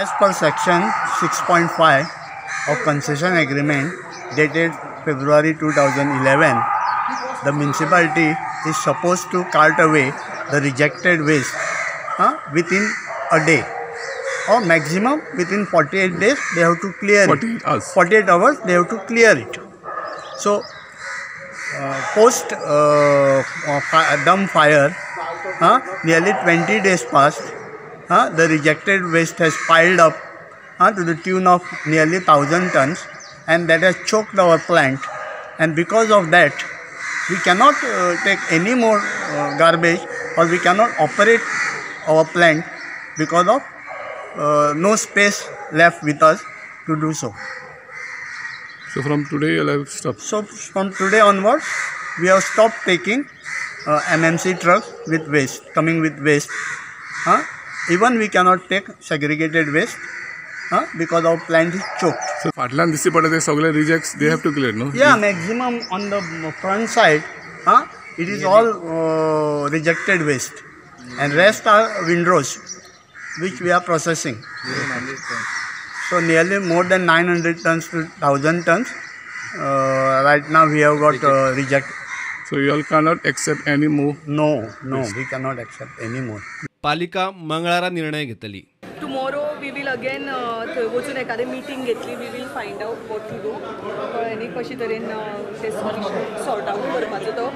As per section 6.5 of concession agreement dated February 2011, the municipality is supposed to cart away the rejected waste within a day, or maximum within 48 days they have to clear 48 hours. 48 hours they have to clear it. So post dump fire, nearly 20 days passed. The rejected waste has piled up to the tune of nearly 1,000 tons, and that has choked our plant. And because of that, we cannot take any more garbage, or we cannot operate our plant because of no space left with us to do so. So from today you'll have stopped. So from today onwards, we have stopped taking MMC trucks with waste, coming with waste. Even we cannot take segregated waste because our plant is choked. So फाटल्यान दिसती पडटा ते सगळे rejects they have to clear, no? Yeah, maximum on the front side, it is all rejected waste, and rest are windrows, which we are processing. So nearly more than 900 tons to 1,000 tons. Right now we have got reject. So you all cannot accept any more. No, we cannot accept any more. पालिका मंगळारा निर्णय घेतली. Tomorrow we will again थंय वचून एखादी meeting घेतली. We will find out what to do. कळ्ळें न्ही कशी तरेन ते सॉर्ट आउट करपाचो तो.